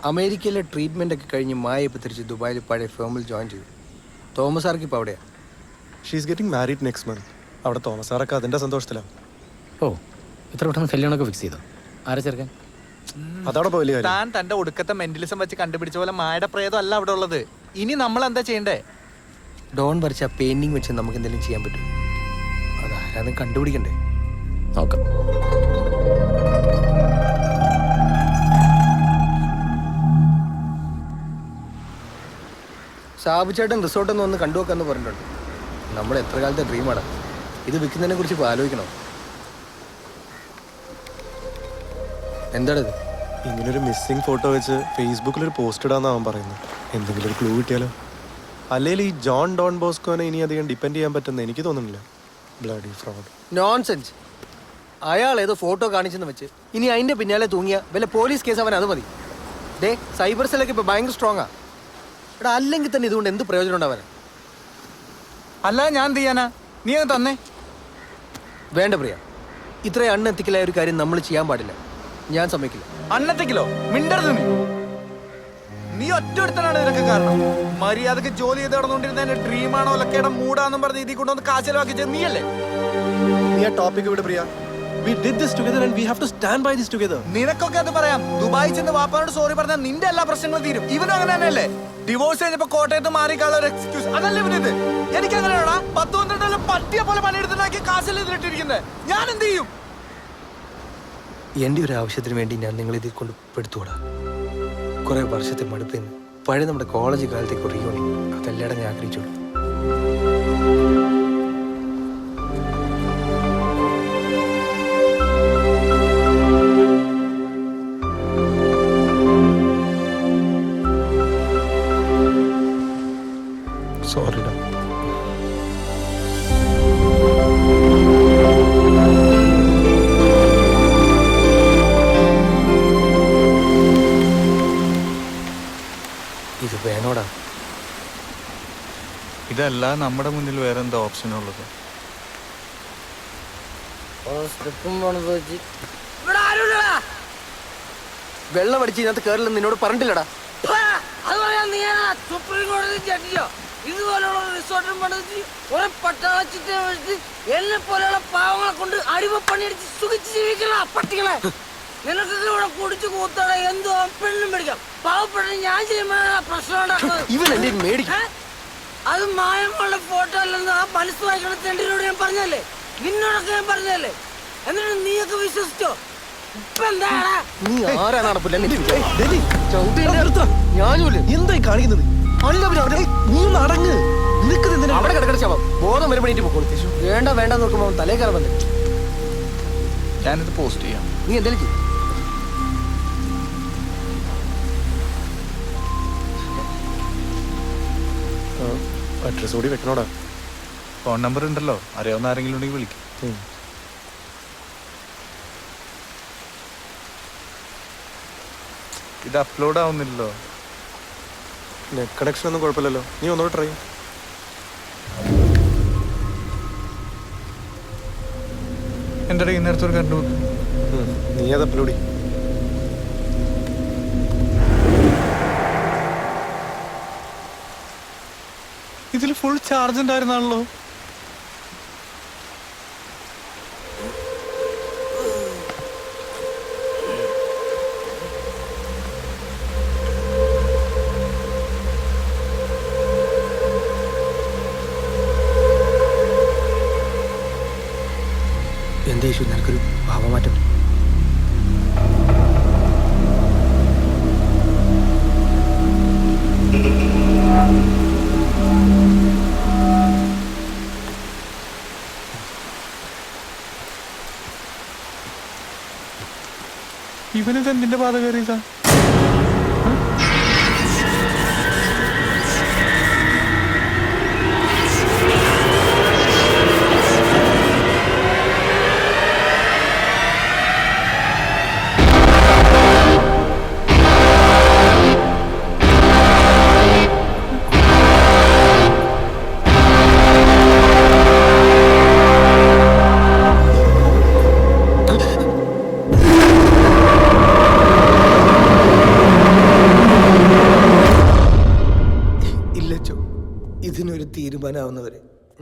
അമേരിക്കയിലെ ട്രീറ്റ്മെൻ്റ് ഒക്കെ കഴിഞ്ഞ് മായ ഇപ്പോൾ തിരിച്ച് ദുബായിൽ പഴയ ഫേമിൽ ജോയിൻ ചെയ്തു. തോമസ് സാർക്ക് ഇപ്പോൾ അവിടെയാണ്. She's getting married next month. അവിടെ തോമസ് സാറൊക്കെ അതിൻ്റെ സന്തോഷത്തിലാണ്. ഓ, ഇത്ര പെട്ടെന്ന് കല്യാണമൊക്കെ ഫിക്സ് ചെയ്തോ? ആരെ ചേർക്കാൻ? അതവിടെ വലിയ കാര്യം. താൻ തന്റെ ഒടുക്കത്തെ മെന്റലിസം വെച്ച് കണ്ടുപിടിച്ച പോലെ മായുടെ പ്രേതം അല്ല അവിടെ ഉള്ളത്. ഇനി നമ്മൾ എന്താ ചെയ്യണ്ടേ? ഡോൺ വരച്ച പെയിന്റിങ് വെച്ച് നമുക്ക് എന്തെങ്കിലും ചെയ്യാൻ പറ്റും. അതാരാന്ന് കണ്ടുപിടിക്കണ്ടേ? നോക്കാം. സാബുചേട്ടൻ റിസോർട്ടൊന്നും ഒന്ന് കണ്ടുവെക്കാന്ന് പറഞ്ഞിട്ടുണ്ട്. നമ്മൾ എത്ര കാലത്തെ ഡ്രീമാണ് ഇത്. വിൽക്കുന്നതിനെ കുറിച്ച് ഇപ്പോൾ ആലോചിക്കണോ? എന്താണിത്? ഇങ്ങനൊരു മിസ്സിംഗ് ഫോട്ടോ വെച്ച് ഫേസ്ബുക്കിലൊരു പോസ്റ്റ് ഇടാന്ന് അവൻ പറയുന്നു. എന്തെങ്കിലും ഒരു ക്ലൂ കിട്ടിയാലോ? അല്ലെങ്കിൽ ഈ ജോൺ ഡോൺ ബോസ്കോനെ ഇനി അധികം ഡിപ്പെൻഡ് ചെയ്യാൻ പറ്റുന്ന എനിക്ക് തോന്നുന്നില്ല. Bloody fraud. നോൺസെൻസ്. അയാൾ ഏതോ ഫോട്ടോ കാണിച്ചെന്ന് വെച്ച് ഇനി അതിന്റെ പിന്നാലെ തൂങ്ങിയ വല്ല പോലീസ് കേസ് അവൻ അത് മതി. ഡേ, സൈബർ സെല്ലൊക്കെ ഇപ്പൊ ഭയങ്കര സ്ട്രോങ്ങാ. എടാ, അല്ലെങ്കിൽ തന്നെ ഇതുകൊണ്ട് എന്ത് പ്രയോജനം ഉണ്ടാവാൻ? അല്ല, ഞാൻ എന്ത് ചെയ്യാനാ? നീ അത് തന്നെ. വേണ്ട പ്രിയ, ഇത്രയും അൺഎത്തിക്കലായ ഒരു കാര്യം നമ്മൾ ചെയ്യാൻ പാടില്ല. ഞാൻ സമ്മതിക്കില്ല. അന്നത്തേക്കിലോ മിണ്ടരുത്. നീ ഒറ്റൊരുത്തനാണ് ഇതിനൊക്കെ കാരണം. മര്യാദക്ക് ജോലി ചെയ്ത് നടന്നുകൊണ്ടിരുന്ന എന്റെ ഡ്രീമാണോ ലക്കയുടെ മൂടാന്നും പറഞ്ഞ് ഇതിൽ കൊണ്ടുവന്ന് കാശലവാക്കി നീയല്ലേ? നീ ആ ടോപ്പിക് വിട് പ്രിയ. We did this together and we have to stand by this together. നിനക്കൊക്കെ അത് പറയാം. ദുബായി ചെന്ന് വാപ്പാനോട് സോറി പറഞ്ഞാൽ നിന്റെ എല്ലാ പ്രശ്നങ്ങളും തീരും. ഇവനും അങ്ങനെ തന്നെയല്ലേ? ഡിവോഴ്സ് കഴിഞ്ഞപ്പോ കോട്ടയത്ത് മാറിക്കാനുള്ള ഒരു എക്സ്ക്യൂസ് അതല്ലേ ഇവനിത്? എനിക്ക് അങ്ങനെയാണോ? 10-12 പട്ടിയെ പോലെ പണിയെടുത്തുണ്ടാക്കി കാശല്ലേ ഇതിലിട്ടിരിക്കുന്നത്? ഞാൻ എന്ത് ചെയ്യും? എൻ്റെ ഒരു ആവശ്യത്തിന് വേണ്ടി ഞാൻ നിങ്ങളിതിൽ കൊണ്ട് പെടുത്തൂടാ. കുറെ വർഷത്തെ മടുപ്പിന്ന് പഴയ നമ്മുടെ കോളേജ് കാലത്തേക്ക് റീയൂണി അതെല്ലായിടും ഞാൻ ആഗ്രഹിച്ചോളൂ. സോറിടാ. ഇത് വേണോടാ? ഇതല്ല നമ്മുടെ മുന്നിൽ വേറെ എന്താ ഓപ്ഷൻ ഉള്ളത്? വെള്ളം അടിച്ച് ഇതിനകത്ത് കയറില്ലെന്ന് നിന്നോട് പറഞ്ഞിട്ടില്ലടാ. സുപ്രീം കോടതി ജഡ്ജിയോ ഇതുപോലുള്ള റിസോർട്ടും പണിച്ച് കുറെ പട്ടാളച്ചിട്ട് എന്നെ പോലെയുള്ള പാവങ്ങളെ കൊണ്ട് അടിമ പണിയടിച്ച് സുഖിച്ച് ജീവിക്കണ പട്ടികളെ. നിനക്കൊക്കെ ഇവിടെ കുടിച്ചു കൂത്തോടെ എന്തോ പെണ്ണും പിടിക്കാം. പാവപ്പെട്ട ഞാൻ ചെയ്യുമ്പോഴാണ് പ്രശ്നം ഉണ്ടാക്കുന്നത്. അത് മായങ്ങളുടെ ഫോട്ടോ അല്ലെന്ന് ആ മനസ്സ് വായിക്കണ തെണ്ടിനോട് ഞാൻ പറഞ്ഞല്ലേ? നിന്നോടൊക്കെ ഞാൻ പറഞ്ഞല്ലേ? എന്നിട്ട് നീയൊക്കെ വിശ്വസിച്ചോ? ഇപ്പൊ എന്താടാ നീ ആരാണ്? എന്തായി കാണിക്കുന്നത്? നീ ഒന്ന് അടങ്ങ്. അവിടെ കിടക്കണ ശവം ബോധം വരുമ്പോഴേറ്റ് പോക്കോളൂ. വേണ്ട വേണ്ട നോക്കുമ്പോ തലേ കയറാൻ വന്നേ. ഞാനിത് പോസ്റ്റ് ചെയ്യാം. നീ എന്തായാലും ചെയ്യും. അഡ്രസ് കൂടി വെക്കണോടാ. ഫോൺ നമ്പർ ഉണ്ടല്ലോ, അറിയാവുന്ന ആരെങ്കിലും ഉണ്ടെങ്കിൽ വിളിക്കും. ഇത് അപ്ലോഡ് ആവുന്നില്ലല്ലോ. നെറ്റ് കണക്ഷൻ ഒന്നും കുഴപ്പമില്ലല്ലോ. നീ ഒന്നുകൂടെ ട്രൈ. എൻ്റെ ഇന്നേരത്തോട് കണ്ടു. നീ അത് അപ്ലോഡ് ചെയ്യും. ഇതിൽ ഫുൾ ചാർജ് ഉണ്ടായിരുന്നാണല്ലോ. എന്താ യേശു നിനക്കൊരു ഭാവമാറ്റം? ഇവനിത് എന്തിന്റെ പാത കയറിയതാ?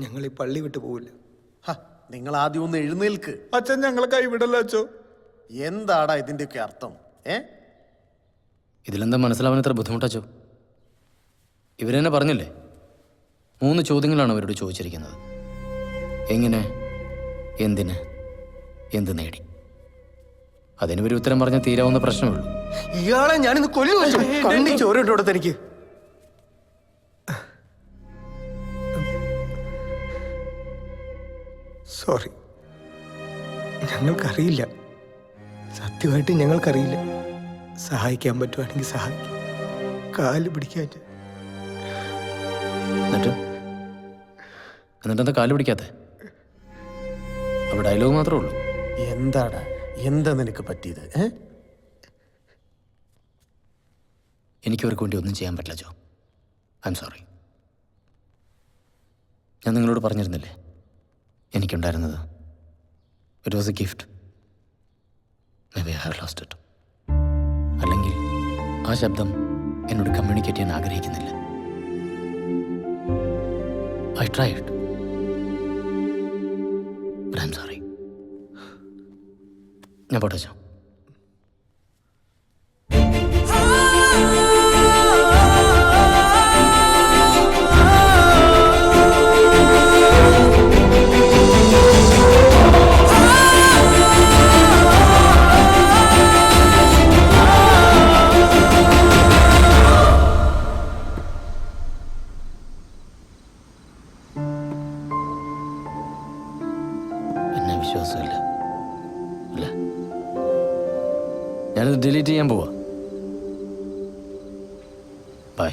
ഞങ്ങൾ ഈ പള്ളി വിട്ടു പോവില്ല. നിങ്ങൾ ആദ്യം ഒന്ന് എഴുന്നേൽക്ക്. അച്ഛൻ ഞങ്ങളെ കൈവിടല്ലോ അച്ഛോ. എന്താടാ ഇതിന്റെയൊക്കെ അർത്ഥം? ഇതിലെന്താ മനസ്സിലാവാൻ ഇത്ര ബുദ്ധിമുട്ടച്ചോ? ഇവരെന്നെ പറഞ്ഞില്ലേ, 3 ചോദ്യങ്ങളാണ് അവരോട് ചോദിച്ചിരിക്കുന്നത്. എങ്ങനെ, എന്തിന്, എന്ത് നേടി. അതിന് ഒരു ഉത്തരം പറഞ്ഞാൽ തീരാവുന്ന പ്രശ്നമേ ഉള്ളൂ. ഇയാളെ ഞാനിന്ന് കൊല്ലു വെച്ചു. കണ്ണി ചോരണ്ടോടത്ത് എനിക്ക്. സോറി, ഞങ്ങൾക്കറിയില്ല. സത്യമായിട്ട് ഞങ്ങൾക്കറിയില്ല. സഹായിക്കാൻ പറ്റുവാണെങ്കിൽ സഹായിക്കും. കാല് പിടിക്കാൻ എന്നിട്ടെന്താ കാല് പിടിക്കാത്ത? അവിടെ ഡയലോഗ് മാത്രമേ ഉള്ളൂ. എന്താടാ, എന്താ നിനക്ക് പറ്റിയത്? എനിക്ക് അവർക്ക് വേണ്ടി ഒന്നും ചെയ്യാൻ പറ്റില്ല ജോ. I am sorry. ഞാൻ നിങ്ങളോട് പറഞ്ഞിരുന്നില്ലേ, എനിക്കുണ്ടായിരുന്നത് it was a gift. Maybe I have lost it. അല്ലെങ്കിൽ ആ ശബ്ദം എന്നോട് കമ്മ്യൂണിക്കേറ്റ് ചെയ്യാൻ ആഗ്രഹിക്കുന്നില്ല. I tried, but I am sorry. ഞാൻ പോട്ടെ ചോ. എന്നെ വിശ്വാസമില്ല അല്ല, ഞാനത് ഡിലീറ്റ് ചെയ്യാൻ പോവാ. Bye.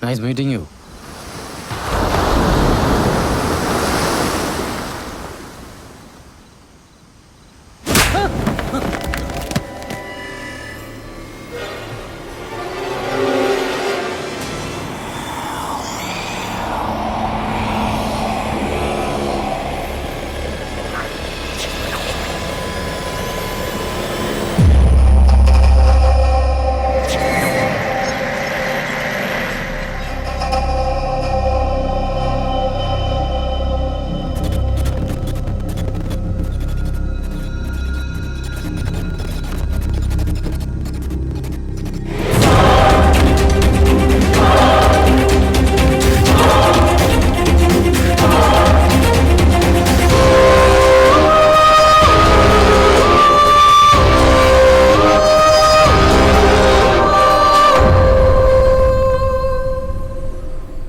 Nice meeting you.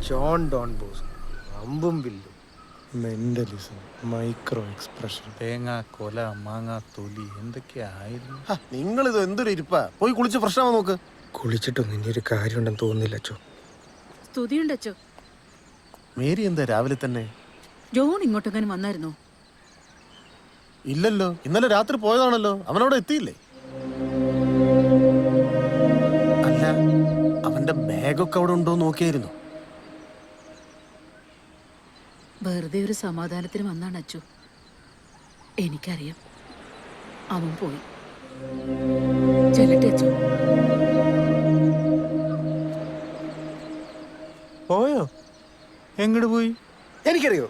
John don boss, അമ്പും വില്ലും. Mentalism, micro expression. തേങ്ങ, കൊല, മാങ്ങ, തൊലി എന്തൊക്കെയായിരുന്നു. നിങ്ങളിത് എന്തൊരു ഇരിപ്പാ? പോയി കുളിച്ച് ഫ്രഷാവാൻ നോക്ക്. കുളിച്ചിട്ടൊന്നും ഇനി ഒരു കാര്യമുണ്ടെന്ന് തോന്നുന്നില്ല അച്ചോ. സ്തുതിയുണ്ടച്ചോ. മേരി എന്താ രാവിലെ തന്നെ? ജോൺ ഇങ്ങോട്ടെങ്ങാനും വന്നായിരുന്നോ? ഇല്ലല്ലോ, ഇന്നലെ രാത്രി പോയതാണല്ലോ. അവനവിടെ എത്തിയില്ലേ? അല്ല, അവന്റെ ബാഗൊക്കെ അവിടെ ഉണ്ടോ നോക്കിയായിരുന്നു? വെറുതെ ഒരു സമാധാനത്തിന് വന്നാണ് അച്ചു. എനിക്കറിയാം അവൻ പോയി. ചെല്ലട്ടെ അച്ചു. പോയോ? എങ്ങോട്ട് പോയി? എനിക്കറിയോ,